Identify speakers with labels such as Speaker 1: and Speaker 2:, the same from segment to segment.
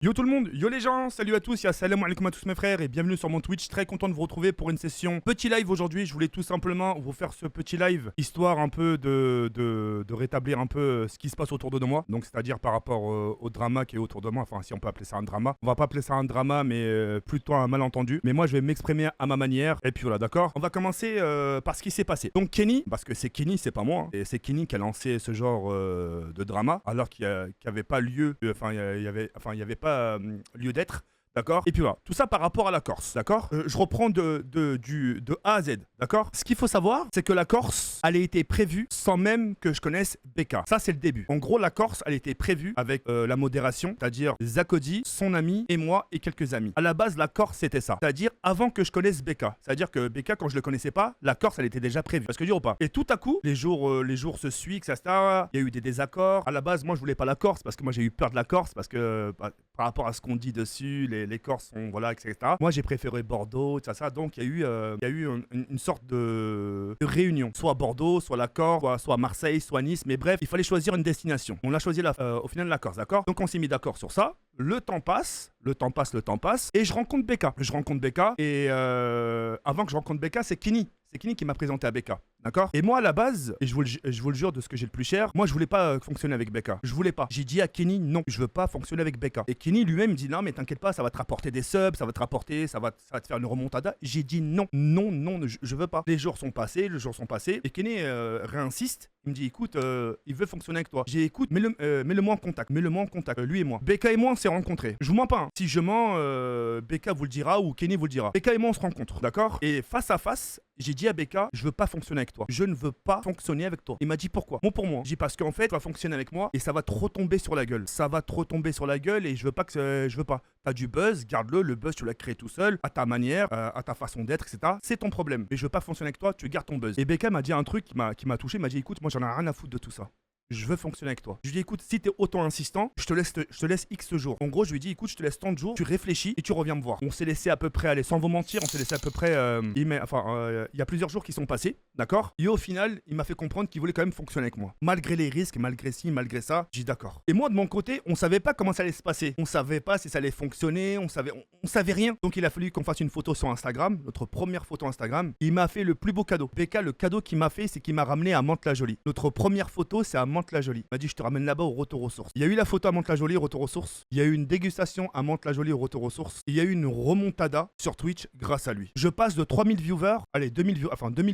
Speaker 1: Yo tout le monde, yo les gens, salut à tous, salam alaikum à tous mes frères et bienvenue sur mon Twitch, très content de vous retrouver pour une session petit live aujourd'hui. Je voulais tout simplement vous faire ce petit live, histoire un peu de rétablir un peu ce qui se passe autour de moi, donc c'est-à-dire par rapport au drama qui est autour de moi, enfin si on peut appeler ça un drama. On va pas appeler ça un drama mais plutôt un malentendu, mais moi je vais m'exprimer à ma manière, et puis voilà, d'accord. On va commencer par ce qui s'est passé. Donc Kenny, parce que c'est Kenny, c'est pas moi, hein, et c'est Kenny qui a lancé ce genre de drama, alors qu'il n'y avait pas lieu, enfin il y avait pas lieu d'être, d'accord. Et puis voilà, tout ça par rapport à la Corse, d'accord. Je reprends de A à Z, d'accord. Ce qu'il faut savoir, c'est que la Corse, elle a été prévue sans même que je connaisse Becca. Ça, c'est le début. En gros, la Corse, elle a été prévue avec la modération, c'est-à-dire Zakodi, son ami, et moi, et quelques amis. À la base, la Corse, c'était ça. C'est-à-dire avant que je connaisse Becca. C'est-à-dire que Becca, quand je le connaissais pas, la Corse, elle était déjà prévue. Parce que dire ou pas. Et tout à coup, les jours se suivent, etc. Il y a eu des désaccords. À la base, moi, je voulais pas la Corse, parce que moi, j'ai eu peur de la Corse, parce que par rapport à ce qu'on dit dessus, les Corses sont, voilà, etc. Moi, j'ai préféré Bordeaux, tout ça. Donc, il y a eu une sorte de réunion. Soit Bordeaux, soit la Corse, soit Marseille, soit Nice. Mais bref, il fallait choisir une destination. On a choisi au final la Corse, d'accord. Donc, on s'est mis d'accord sur ça. Le temps passe. Et je rencontre Becca. Et avant que je rencontre Becca, c'est Kenny. C'est Kenny qui m'a présenté à Becca, d'accord. Et moi, à la base, et je vous le jure de ce que j'ai le plus cher, moi, je voulais pas fonctionner avec Becca. Je voulais pas. J'ai dit à Kenny, non, je veux pas fonctionner avec Becca. Et Kenny lui-même me dit, non, mais t'inquiète pas, ça va te rapporter des subs, ça va te faire une remontada. J'ai dit non, je veux pas. Les jours sont passés. Et Kenny réinsiste. Il me dit, écoute, il veut fonctionner avec toi. J'ai écoute, mets-le-moi en contact. Lui et moi. Becca et moi, on s'est rencontrés. Je vous mens pas. Hein. Si je mens, Becca vous le dira ou Kenny vous le dira. Becca et moi, on se rencontre, d'accord. Et face à face, j'ai dit à Becca, je veux pas fonctionner avec toi. Je ne veux pas fonctionner avec toi. Il m'a dit pourquoi. Bon pour moi. J'ai dit parce qu'en fait, tu vas fonctionner avec moi et ça va te retomber sur la gueule. Et je veux pas je veux pas. T'as du buzz, garde-le. Le buzz, tu l'as créé tout seul, à ta manière, à ta façon d'être, etc. C'est ton problème. Mais je veux pas fonctionner avec toi, tu gardes ton buzz. Et Becca m'a dit un truc qui m'a touché. Il m'a dit, écoute, moi j'en ai rien à foutre de tout ça. Je veux fonctionner avec toi. Je lui dis, écoute, si t'es autant insistant, je te laisse X jours. En gros, je lui dis, écoute, je te laisse tant de jours, tu réfléchis et tu reviens me voir. On s'est laissé à peu près, allez, sans vous mentir, on s'est laissé à peu près, il y a plusieurs jours qui sont passés, d'accord. Et au final, il m'a fait comprendre qu'il voulait quand même fonctionner avec moi. Malgré les risques, malgré ci, malgré ça, j'ai dit d'accord. Et moi, de mon côté, on savait pas comment ça allait se passer. On savait pas si ça allait fonctionner, on savait rien. Donc il a fallu qu'on fasse une photo sur Instagram, notre première photo Instagram. Il m'a fait le plus beau cadeau. Becca, le cadeau qu'il m'a fait, c'est qu'il m'a ramené à Mantes-la-Jolie. Notre première photo, c'est à Mantes-la-Jolie. Il m'a dit, je te ramène là-bas au retour aux sources. Il y a eu la photo à Mantes-la-Jolie, retour aux sources. Il y a eu une dégustation à Mantes-la-Jolie, au retour aux sources. Il y a eu une remontada sur Twitch grâce à lui. Je passe de 3000 viewers, allez, 2000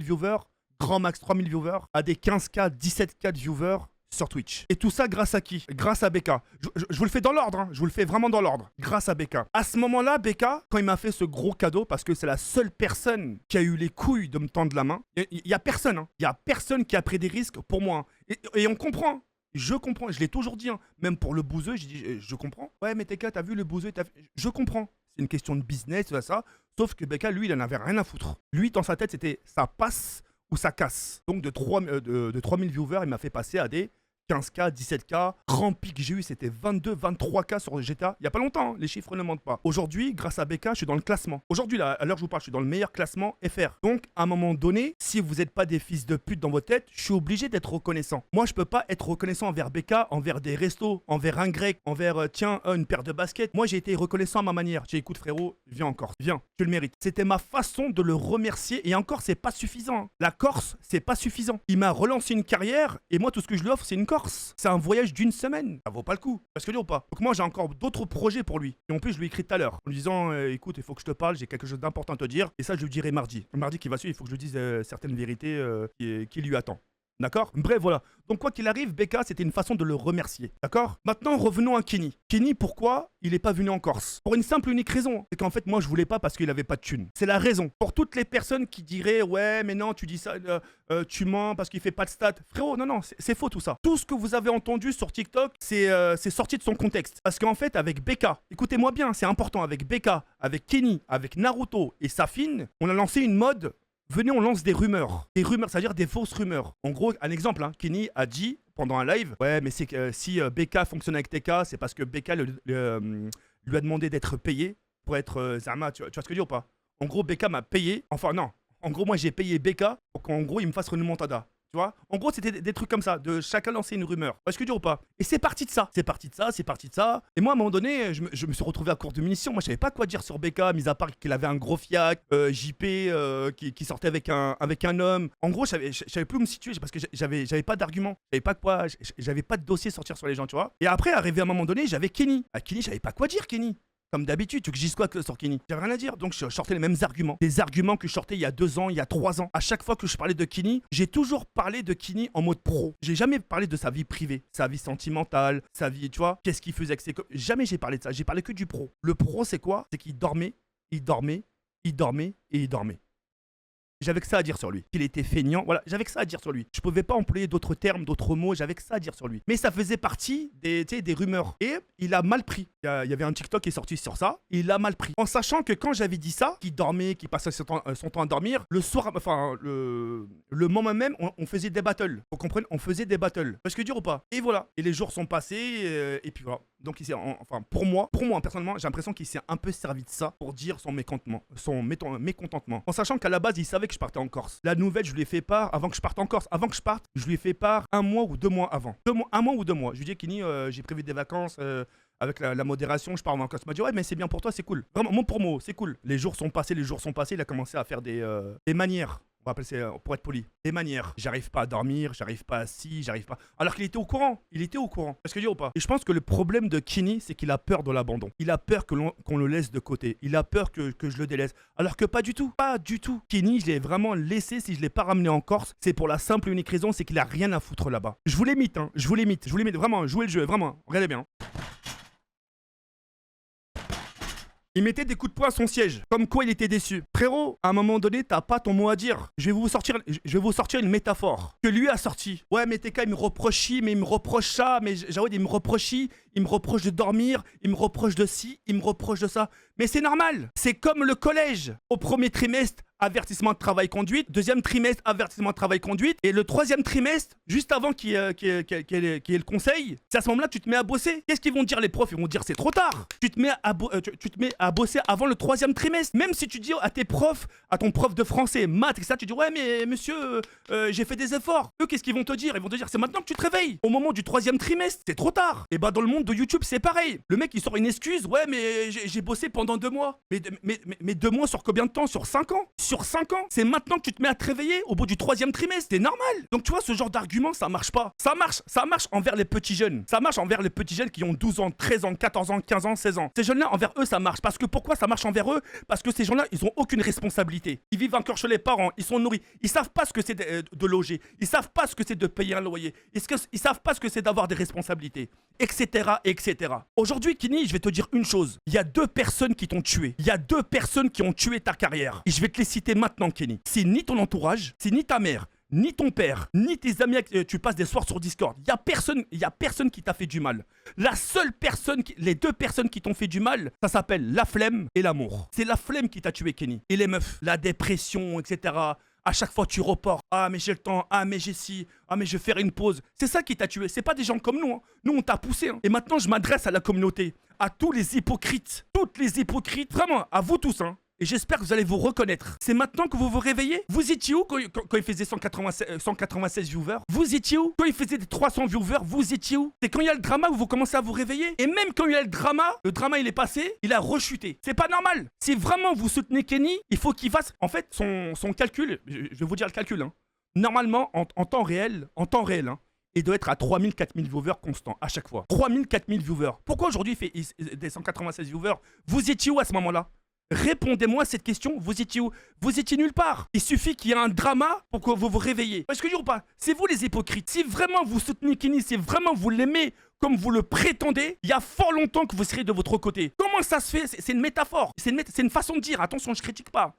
Speaker 1: viewers, grand max 3000 viewers, à des 15K, 17K de viewers sur Twitch. Et tout ça grâce à qui? Grâce à Becca. Je vous le fais dans l'ordre, hein. Je vous le fais vraiment dans l'ordre. Grâce à Becca. À ce moment-là, Becca, quand il m'a fait ce gros cadeau, parce que c'est la seule personne qui a eu les couilles de me tendre la main, il y a personne, hein. Il y a personne qui a pris des risques pour moi. Hein. Et on comprend. Je comprends, je l'ai toujours dit, hein. Même pour le bouseux, j'ai dit, je comprends. Ouais, mais TK, t'as vu le bouseux, je comprends. C'est une question de business, tout ça. Sauf que Becca, lui, il en avait rien à foutre. Lui, dans sa tête, c'était ça passe ou ça casse. Donc de 3000 viewers, il m'a fait passer à des 15K, 17K, grand pic que j'ai eu, c'était 22, 23K sur GTA. Il n'y a pas longtemps, hein, les chiffres ne mentent pas. Aujourd'hui, grâce à Becca, je suis dans le classement. Aujourd'hui, là, à l'heure où je vous parle, je suis dans le meilleur classement FR. Donc, à un moment donné, si vous n'êtes pas des fils de pute dans votre tête, je suis obligé d'être reconnaissant. Moi, je peux pas être reconnaissant envers Becca, envers des restos, envers un grec, envers, tiens, une paire de baskets. Moi, j'ai été reconnaissant à ma manière. J'ai dit, écoute, frérot, viens en Corse, viens, tu le mérites. C'était ma façon de le remercier. Et encore, c'est pas suffisant. Hein. La Corse, c'est pas suffisant. Il m'a relancé une carrière et moi, tout ce que je lui offre, c'est une Corse. C'est un voyage d'une semaine. Ça vaut pas le coup. Parce que lui ou pas. Donc moi j'ai encore d'autres projets pour lui. Et en plus je lui ai écrit tout à l'heure. En lui disant écoute, il faut que je te parle, j'ai quelque chose d'important à te dire. Et ça je lui dirai mardi. Mardi qui va suivre, il faut que je lui dise certaines vérités qui lui attend. D'accord. Bref, voilà. Donc, quoi qu'il arrive, Becca, c'était une façon de le remercier. D'accord. Maintenant, revenons à Kenny. Kenny, pourquoi il n'est pas venu en Corse? Pour une simple unique raison. C'est qu'en fait, moi, je voulais pas parce qu'il avait pas de thune. C'est la raison. Pour toutes les personnes qui diraient, ouais, mais non, tu dis ça, tu mens parce qu'il fait pas de stats. Frérot, non, c'est faux tout ça. Tout ce que vous avez entendu sur TikTok, c'est sorti de son contexte. Parce qu'en fait, avec Becca, écoutez-moi bien, c'est important, avec Becca, avec Kenny, avec Naruto et Safin, on a lancé une mode. Venez, on lance des rumeurs. Des rumeurs, c'est-à-dire des fausses rumeurs. En gros, un exemple, hein, Kenny a dit pendant un live, ouais, mais c'est que si Becca fonctionne avec TK, c'est parce que Becca lui a demandé d'être payé pour être Zama. Tu vois ce que je dis ou pas? En gros, Becca m'a payé. Enfin, non. En gros, moi, j'ai payé Becca pour qu'en gros, il me fasse une remontada. Tu vois, en gros, c'était des trucs comme ça, de chacun lancer une rumeur. Est-ce que tu dis ou pas? Et c'est parti de ça. C'est parti de ça, c'est parti de ça. Et moi, à un moment donné, je me suis retrouvé à court de munitions. Moi, je savais pas quoi dire sur BK, mis à part qu'il avait un gros fiac, JP qui sortait avec un homme. En gros, je savais plus où me situer parce que j'avais pas d'argument. J'avais pas quoi, j'avais pas de dossier sortir sur les gens, tu vois. Et après, arrivé à un moment donné, j'avais Kenny. À Kenny, j'avais pas quoi dire, Kenny. Comme d'habitude, tu veux que je dise quoi sur Kenny? J'avais rien à dire, donc je sortais les mêmes arguments. Des arguments que je sortais il y a 2 ans, il y a 3 ans. À chaque fois que je parlais de Kenny, j'ai toujours parlé de Kenny en mode pro. J'ai jamais parlé de sa vie privée, sa vie sentimentale, sa vie, tu vois, qu'est-ce qu'il faisait avec ses copines. Jamais j'ai parlé de ça, j'ai parlé que du pro. Le pro, c'est quoi? C'est qu'il dormait, il dormait, il dormait et il dormait. J'avais que ça à dire sur lui. Qu'il était feignant, voilà, j'avais que ça à dire sur lui. Je pouvais pas employer d'autres termes, d'autres mots, j'avais que ça à dire sur lui. Mais ça faisait partie des rumeurs. Et il a mal pris. Il y avait un TikTok qui est sorti sur ça, et il a mal pris. En sachant que quand j'avais dit ça, qu'il dormait, qu'il passait son temps à dormir, le soir, enfin, le moment même, on faisait des battles. Vous comprenez? On faisait des battles. Parce que dur ou pas? Et voilà. Et les jours sont passés, et puis voilà. Donc, enfin, pour moi, personnellement, j'ai l'impression qu'il s'est un peu servi de ça pour dire son mécontentement. En sachant qu'à la base, il savait que je partais en Corse. La nouvelle, je lui ai fait part avant que je parte en Corse. Avant que je parte, je lui ai fait part 1 mois ou 2 mois avant. 1 mois ou 2 mois. Je lui ai dit, Kenny, j'ai prévu des vacances avec la modération, je pars en Corse. Il m'a dit, ouais, mais c'est bien pour toi, c'est cool. Vraiment, mot pour mot, c'est cool. Les jours sont passés. Il a commencé à faire des manières. On va appeler ça, pour être poli, des manières. J'arrive pas à dormir, j'arrive pas à j'arrive pas. Alors qu'il était au courant. Il était au courant. Est-ce que dire ou pas? Et je pense que le problème de Kenny, c'est qu'il a peur de l'abandon. Il a peur qu'on le laisse de côté. Il a peur que je le délaisse. Alors que pas du tout. Pas du tout. Kenny, je l'ai vraiment laissé. Si je l'ai pas ramené en Corse, c'est pour la simple et unique raison, c'est qu'il a rien à foutre là-bas. Je vous l'imite, hein. Je vous l'imite. Vraiment, jouez le jeu. Vraiment. Regardez bien. Il mettait des coups de poing à son siège, comme quoi il était déçu. Frérot, à un moment donné, t'as pas ton mot à dire. Je vais vous sortir une métaphore que lui a sortie. Ouais, mais TK, il me reproche ci, mais il me reproche ça, mais Jawed, il me reproche ci, il me reproche de dormir, il me reproche de ci, il me reproche de ça. Mais c'est normal. C'est comme le collège. Au premier trimestre, avertissement de travail-conduite. Deuxième trimestre, avertissement de travail-conduite. Et le troisième trimestre, juste avant qu'il y ait le conseil, c'est à ce moment-là que tu te mets à bosser. Qu'est-ce qu'ils vont dire les profs? Ils vont dire c'est trop tard. Tu te mets à bosser avant le troisième trimestre. Même si tu dis à tes profs, à ton prof de français, maths, etc., tu dis ouais mais monsieur, j'ai fait des efforts. Eux, qu'est-ce qu'ils vont te dire? Ils vont te dire c'est maintenant que tu te réveilles. Au moment du troisième trimestre, c'est trop tard. Et bah dans le monde de YouTube, c'est pareil. Le mec, il sort une excuse. Ouais mais j'ai bossé pendant 2 mois. Mais 2 mois sur combien de temps? Sur 5 ans? Sur 5 ans, c'est maintenant que tu te mets à te réveiller au bout du troisième trimestre, c'est normal. Donc tu vois, ce genre d'argument, ça marche pas. Ça marche envers les petits jeunes. Ça marche envers les petits jeunes qui ont 12 ans, 13 ans, 14 ans, 15 ans, 16 ans. Ces jeunes-là, envers eux, ça marche. Parce que pourquoi ça marche envers eux? Parce que ces gens-là, ils ont aucune responsabilité. Ils vivent encore chez les parents, ils sont nourris. Ils savent pas ce que c'est de loger. Ils savent pas ce que c'est de payer un loyer. Ils savent pas ce que c'est d'avoir des responsabilités, etc., etc. Aujourd'hui, Kenny, je vais te dire une chose. Il y a 2 personnes qui t'ont tué. Il y a 2 personnes qui ont tué ta carrière. Et je vais te les citer maintenant, Kenny. C'est ni ton entourage, c'est ni ta mère, ni ton père, ni tes amis avec tu passes des soirs sur Discord. Il y a personne qui t'a fait du mal. La seule personne, les 2 personnes qui t'ont fait du mal, ça s'appelle la flemme et l'amour. C'est la flemme qui t'a tué, Kenny. Et les meufs, la dépression, etc. À chaque fois, tu reportes. Ah, mais j'ai le temps. Ah, mais j'ai ci. Ah, mais je vais faire une pause. C'est ça qui t'a tué. C'est pas des gens comme nous. Hein. Nous, on t'a poussé. Hein. Et maintenant, je m'adresse à la communauté. À tous les hypocrites. Toutes les hypocrites. Vraiment, à vous tous. Hein. Et j'espère que vous allez vous reconnaître. C'est maintenant que vous vous réveillez? Vous étiez où quand il faisait 196 viewers? Vous étiez où quand il faisait des 300 viewers? Vous étiez où? C'est quand il y a le drama où vous commencez à vous réveiller? Et même quand il y a le drama il est passé, il a rechuté. C'est pas normal. Si vraiment vous soutenez Kenny, il faut qu'il fasse, en fait, son calcul, je vais vous dire le calcul, hein. Normalement, en temps réel, hein, il doit être à 3000, 4000 viewers constants à chaque fois. 3000, 4000 viewers. Pourquoi aujourd'hui il fait des 196 viewers? Vous étiez où à ce moment-là? Répondez-moi à cette question, vous étiez où? Vous étiez nulle part. Il suffit qu'il y ait un drama pour que vous vous réveillez. Est-ce que je dis ou pas? C'est vous les hypocrites. Si vraiment vous soutenez Kenny, si vraiment vous l'aimez comme vous le prétendez, il y a fort longtemps que vous serez de votre côté. Comment ça se fait? C'est une métaphore. C'est une façon de dire. Attention, je critique pas.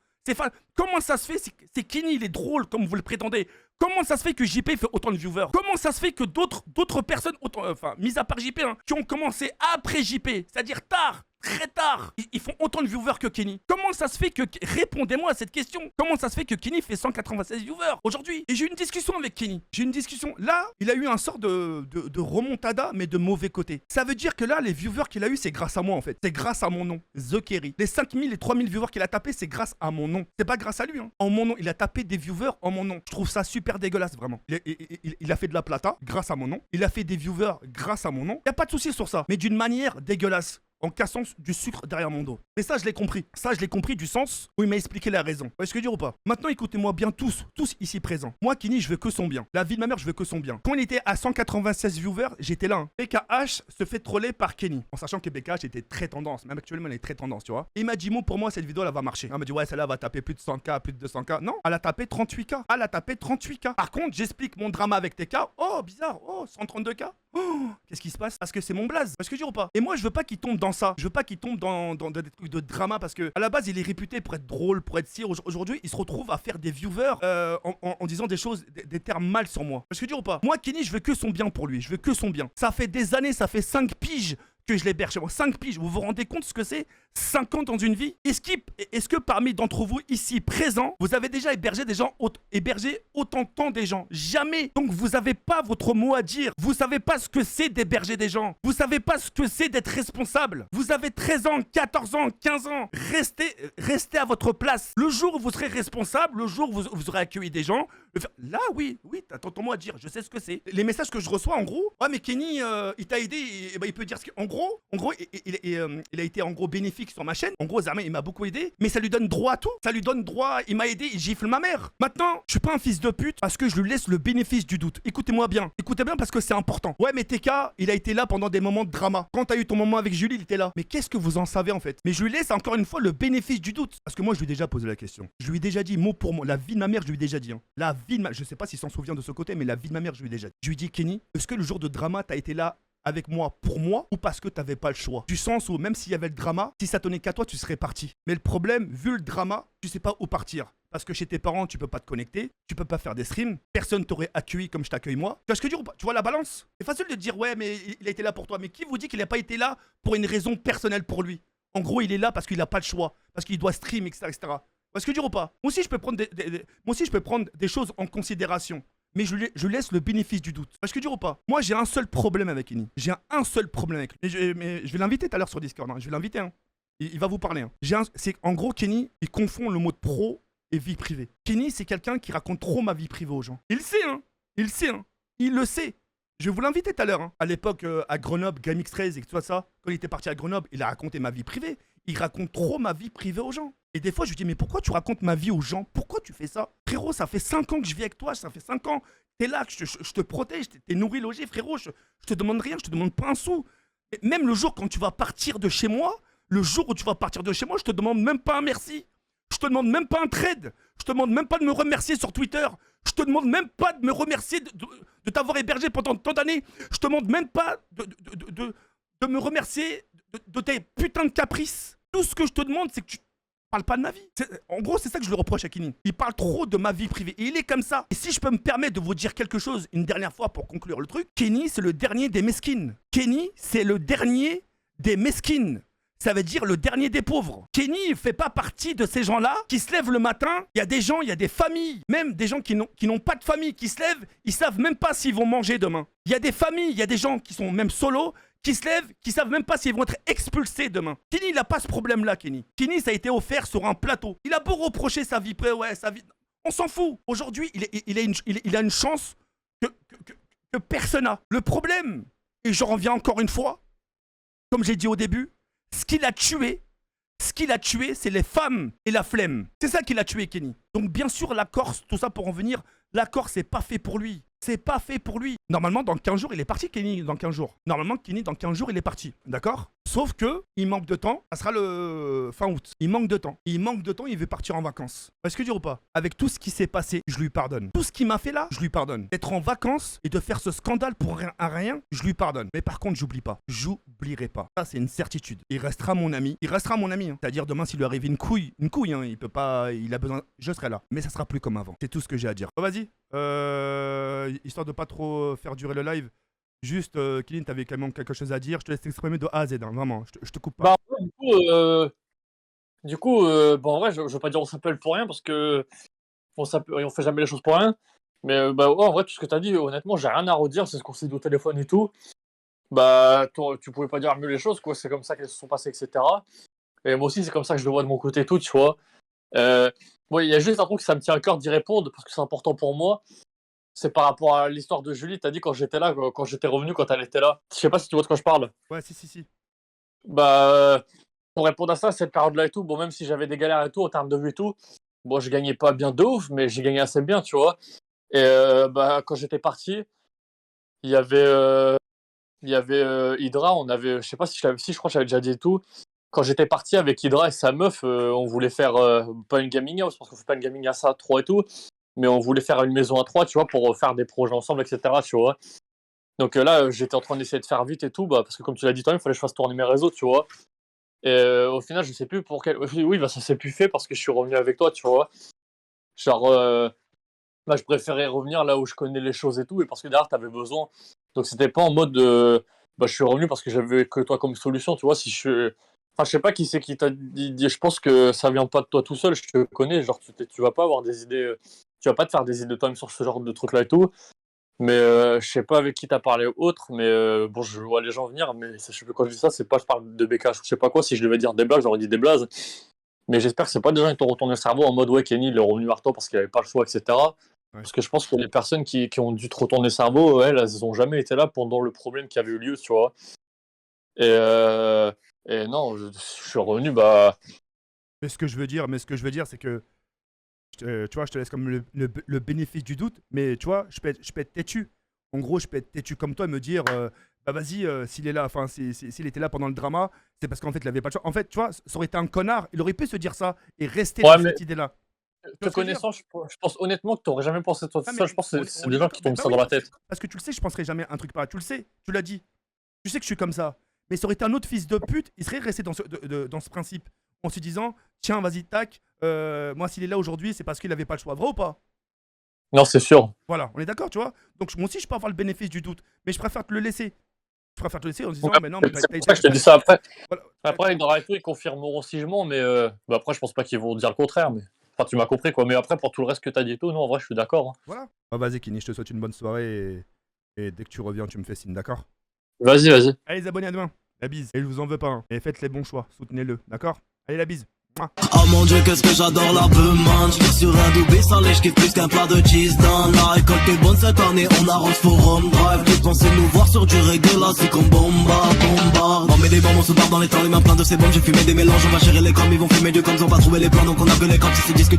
Speaker 1: Comment ça se fait? C'est Kenny, il est drôle comme vous le prétendez. Comment ça se fait que JP fait autant de viewers? Comment ça se fait que d'autres personnes, mis à part JP, hein, qui ont commencé après JP, c'est-à-dire tard, très tard. Ils font autant de viewers que Kenny. Comment ça se fait que... Répondez-moi à cette question. Comment ça se fait que Kenny fait 196 viewers aujourd'hui? Et j'ai eu une discussion avec Kenny. J'ai eu une discussion. Là, il a eu un sort de remontada, mais de mauvais côté. Ça veut dire que là, les viewers qu'il a eu, c'est grâce à moi en fait. C'est grâce à mon nom, The Kerry. Les 5000 et 3000 viewers qu'il a tapé, c'est grâce à mon nom. C'est pas grâce à lui. Hein. En mon nom, il a tapé des viewers en mon nom. Je trouve ça super dégueulasse, vraiment. Il a fait de la plata grâce à mon nom. Il a fait des viewers grâce à mon nom. Y a pas de souci sur ça. Mais d'une manière dégueulasse. En cassant du sucre derrière mon dos. Mais ça, je l'ai compris. Ça, je l'ai compris du sens où il m'a expliqué la raison. Vous voyez ce que je veux dire ou pas? Maintenant, écoutez-moi bien tous ici présents. Moi, Kenny, je veux que son bien. La vie de ma mère, je veux que son bien. Quand il était à 196 viewers, j'étais là. Hein. BKH se fait troller par Kenny. En sachant que BKH était très tendance. Même actuellement, elle est très tendance, tu vois. Et il m'a dit, pour moi, cette vidéo, elle va marcher. Il m'a dit, ouais, celle-là va taper plus de 100K, plus de 200K. Non, elle a tapé 38K. Elle a tapé 38K. Par contre, j'explique mon drama avec TK. Oh, bizarre. Oh, 132K. Oh, qu'est-ce qui se passe? Parce que c'est mon blaze. Parce que je dis ou pas? Et moi, je veux pas qu'il tombe dans ça. Je veux pas qu'il tombe dans des trucs de drama parce que à la base, il est réputé pour être drôle, pour être sire. Aujourd'hui, il se retrouve à faire des viewers en disant des choses, des termes mal sur moi. Parce que je dis ou pas? Moi, Kenny, je veux que son bien pour lui. Je veux que son bien. Ça fait des années, ça fait 5 piges que je l'héberge chez moi. 5 piges. Vous vous rendez compte ce que c'est? 5 ans dans une vie? Est-ce que parmi d'entre vous ici présents, vous avez déjà hébergé des gens, hébergé autant de temps des gens? Jamais. Donc vous n'avez pas votre mot à dire. Vous savez pas ce que c'est d'héberger des gens. Vous savez pas ce que c'est d'être responsable. Vous avez 13 ans, 14 ans, 15 ans. Restez à votre place. Le jour où vous serez responsable, le jour où vous aurez accueilli des gens, là oui, t'as ton mot à dire. Je sais ce que c'est. Les messages que je reçois en gros, ouais mais Kenny, il t'a aidé, et ben, il peut dire ce qu'en gros, il a été en gros bénéfique sur ma chaîne. En gros, Zama, il m'a beaucoup aidé, mais ça lui donne droit à tout. Ça lui donne droit, il m'a aidé, il gifle ma mère. Maintenant, je suis pas un fils de pute parce que je lui laisse le bénéfice du doute. Écoutez-moi bien. Écoutez bien parce que c'est important. Ouais, mais TK, il a été là pendant des moments de drama. Quand t'as eu ton moment avec Julie, il était là. Mais qu'est-ce que vous en savez en fait? Mais je lui laisse encore une fois le bénéfice du doute. Parce que moi, je lui ai déjà posé la question. Je lui ai déjà dit mot pour mot. La vie de ma mère, je lui ai déjà dit. Hein. La vie de ma... Je sais pas s'il s'en souvient de ce côté, mais la vie de ma mère, je lui ai déjà dit. Je lui ai dit, Kenny, est-ce que le jour de drama, t'as été là avec moi pour moi ou parce que t'avais pas le choix? Du sens où même s'il y avait le drama, si ça tenait qu'à toi, tu serais parti. Mais le problème, vu le drama, tu sais pas où partir. Parce que chez tes parents, tu peux pas te connecter, tu peux pas faire des streams, personne t'aurait accueilli comme je t'accueille moi. Tu vois ce que je veux dire? Tu vois la balance? C'est facile de dire ouais mais il a été là pour toi. Mais qui vous dit qu'il a pas été là pour une raison personnelle pour lui? En gros, il est là parce qu'il a pas le choix, parce qu'il doit stream, etc. etc. Tu vois ce que je veux dire ou pas? Moi aussi, je peux prendre des choses en considération. Mais je laisse le bénéfice du doute. Parce que dire ou pas? Moi, j'ai un seul problème avec Kenny. J'ai un seul problème avec lui. Mais je vais l'inviter tout à l'heure sur Discord. Hein. Je vais l'inviter. Hein. Il va vous parler. Hein. En gros, Kenny, il confond le mot de pro et vie privée. Kenny, c'est quelqu'un qui raconte trop ma vie privée aux gens. Il le sait, hein. Il le sait, hein. Il le sait. Je vais vous l'inviter tout à l'heure. Hein. À l'époque, à Grenoble, GameX13 et tout ça, quand il était parti à Grenoble, il a raconté ma vie privée. Il raconte trop ma vie privée aux gens. Et des fois, je lui dis, mais pourquoi tu racontes ma vie aux gens? Pourquoi tu fais ça? Frérot, ça fait 5 ans que je vis avec toi, ça fait 5 ans. T'es là, je te protège, t'es nourri, logé, frérot. Je te demande rien, je te demande pas un sou. Et même le jour quand tu vas partir de chez moi, je te demande même pas un merci. Je te demande même pas un trade. Je te demande même pas de me remercier sur Twitter. Je te demande même pas de me remercier de t'avoir hébergé pendant tant d'années. Je te demande même pas de me remercier de tes putains de caprices. Tout ce que je te demande, c'est que tu parles pas de ma vie. En gros, c'est ça que je lui reproche à Kenny. Il parle trop de ma vie privée. Et il est comme ça. Et si je peux me permettre de vous dire quelque chose une dernière fois pour conclure le truc, Kenny, c'est le dernier des mesquines. Kenny, c'est le dernier des mesquines. Ça veut dire le dernier des pauvres. Kenny ne fait pas partie de ces gens-là qui se lèvent le matin. Il y a des gens, il y a des familles, même des gens qui n'ont pas de famille, qui se lèvent, ils savent même pas s'ils vont manger demain. Il y a des familles, il y a des gens qui sont même solos, qui se lèvent, qui savent même pas s'ils vont être expulsés demain. Kenny, il n'a pas ce problème-là, Kenny. Kenny, ça a été offert sur un plateau. Il a beau reprocher sa vie, ouais, sa vie. On s'en fout. Aujourd'hui, il a une chance que personne n'a. Le problème, et je reviens encore une fois, comme j'ai dit au début, ce qu'il a tué, c'est les femmes et la flemme. C'est ça qu'il a tué, Kenny. Donc bien sûr, la Corse, tout ça pour en venir, la Corse, c'est pas fait pour lui. C'est pas fait pour lui. Normalement, dans 15 jours, il est parti, Kenny, dans 15 jours. Normalement, Kenny, dans 15 jours, il est parti. D'accord? Sauf que, il manque de temps. Ça sera le fin août. Il manque de temps. Il veut partir en vacances. Est-ce que dire ou pas? Avec tout ce qui s'est passé, je lui pardonne. Tout ce qu'il m'a fait là, je lui pardonne. D'être en vacances et de faire ce scandale pour rien, je lui pardonne. Mais par contre, j'oublie pas. J'oublierai pas. Ça, c'est une certitude. Il restera mon ami. Hein. C'est-à-dire, demain, s'il lui arrive une couille, hein, il peut pas, il a besoin, je serai là. Mais ça sera plus comme avant. C'est tout ce que j'ai à dire. Oh, vas-y. Histoire de pas trop faire durer le live, Juste, Kylian, t'avais quand même quelque chose à dire. Je te laisse t'exprimer de A à Z, hein, vraiment. Je te coupe pas.
Speaker 2: Bah, ouais, bon, en vrai, je veux pas dire on s'appelle pour rien parce que on fait jamais les choses pour rien. Mais bah, ouais, en vrai, tout ce que t'as dit, honnêtement, j'ai rien à redire. C'est ce qu'on s'est dit au téléphone et tout. Bah, toi, tu pouvais pas dire mieux les choses, quoi. C'est comme ça qu'elles se sont passées, etc. Et moi aussi, c'est comme ça que je le vois de mon côté et tout, tu vois. Ouais, il y a juste un truc que ça me tient à cœur d'y répondre parce que c'est important pour moi. C'est par rapport à l'histoire de Julie. T'as dit quand j'étais là, quand j'étais revenu, quand elle était là. Je sais pas si tu vois de quoi je parle.
Speaker 1: Ouais, si.
Speaker 2: Bah, pour répondre à ça, cette période-là et tout, bon, même si j'avais des galères et tout, en termes de vue et tout, bon, je gagnais pas bien de ouf, mais j'ai gagné assez bien, tu vois. Et bah, quand j'étais parti, il y avait, Hydra, on avait, je sais pas si je crois que j'avais déjà dit et tout. Quand j'étais parti avec Hydra et sa meuf, on voulait faire, pas une gaming house, parce qu'on fait pas une gaming house à 3 et tout, mais on voulait faire une maison à 3, tu vois, pour faire des projets ensemble, etc., tu vois. Donc là, j'étais en train d'essayer de faire vite et tout, bah, parce que comme tu l'as dit toi-même, il fallait que je fasse tourner mes réseaux, tu vois. Et au final, je sais plus pour quel. Oui, bah ça s'est plus fait parce que je suis revenu avec toi, tu vois. Genre, bah, je préférais revenir là où je connais les choses et tout, et parce que derrière, t'avais besoin. Donc c'était pas en mode bah, je suis revenu parce que j'avais que toi comme solution, tu vois. Si je. Enfin, je sais pas qui c'est qui t'a dit. Je pense que ça vient pas de toi tout seul, je te connais. Genre, tu vas pas avoir des idées. Tu vas pas te faire des idées toi-même sur ce genre de truc-là et tout. Mais je sais pas avec qui t'as parlé ou autre, mais bon, je vois les gens venir, mais je sais plus quand je dis ça, c'est pas je parle de BK, je sais pas quoi, si je devais dire des blagues, j'aurais dit des blazes. Mais j'espère que c'est pas des gens qui t'ont retourné le cerveau en mode ouais, Kenny, il est revenu vers toi parce qu'il avait pas le choix, etc.
Speaker 1: Ouais.
Speaker 2: Parce que je pense que les personnes qui ont dû te retourner le cerveau, elles ont jamais été là pendant le problème qui avait eu lieu, tu vois. Et, non, je suis revenu, bah.
Speaker 1: Mais ce que je veux dire, c'est que tu vois, je te laisse comme le bénéfice du doute, mais tu vois, je peux être têtu. En gros, je peux être têtu comme toi et me dire, bah vas-y, s'il est là, enfin, s'il était là pendant le drama, c'est parce qu'en fait, il avait pas le choix. En fait, tu vois, ça aurait été un connard, il aurait pu se dire ça et rester
Speaker 2: Ouais,
Speaker 1: dans
Speaker 2: mais
Speaker 1: cette idée-là. Tu
Speaker 2: te
Speaker 1: vois ce que je veux dire?
Speaker 2: connaissant, je pense honnêtement que t'aurais jamais pensé toi
Speaker 1: Ah,
Speaker 2: ça. Je pense que c'est des gens qui tombent
Speaker 1: bah
Speaker 2: ça
Speaker 1: oui,
Speaker 2: dans la tête.
Speaker 1: parce que tu le sais, je penserais jamais un truc pareil. Tu le sais, tu l'as dit. Tu sais que je suis comme ça. Mais ça aurait été un autre fils de pute, il serait resté dans ce principe en se disant, tiens, vas-y, tac, moi, s'il est là aujourd'hui, c'est parce qu'il avait pas le choix. Vrai ou pas?
Speaker 2: Non, c'est sûr.
Speaker 1: Voilà, on est d'accord, tu vois. Donc moi aussi, je peux avoir le bénéfice du doute, mais je préfère te le laisser. Je préfère te le laisser en se disant,
Speaker 2: Ouais,
Speaker 1: mais non, mais
Speaker 2: c'est pour ça que je te dis ça après.
Speaker 1: voilà.
Speaker 2: Après, ils n'auraient tout, ils confirmeront si je mens, mais bah après, je pense pas qu'ils vont dire le contraire. Mais enfin, tu m'as compris quoi. Mais après, pour tout le reste que t'as dit et tout, non, en vrai, je suis d'accord. Hein.
Speaker 1: Voilà. Ah, vas-y, Kini, je te souhaite une bonne soirée et dès que tu reviens, tu me fais signe, d'accord?
Speaker 2: Vas-y, vas-y.
Speaker 1: Allez, les abonnés, à demain. La bise. Et je vous en veux pas, hein. Et faites les bons choix, soutenez-le, d'accord? Allez, la bise. Mouah.
Speaker 3: Oh mon dieu, qu'est-ce que j'adore la man. J'vais sur un doublé salé, j'kiffe plus qu'un plat de cheese dans la récolte est bonne cette année, on arrose Forum Drive. Qui pensait nous voir sur du reggae, là c'est comme bombarde. On met des bombes, on se barre dans les temps, les mains pleines de ces bombes. J'ai fumé des mélanges, on va gérer les crânes, ils vont fumer du comme ils ont pas trouvé les plans. Donc on a gueulé quand ils se disent que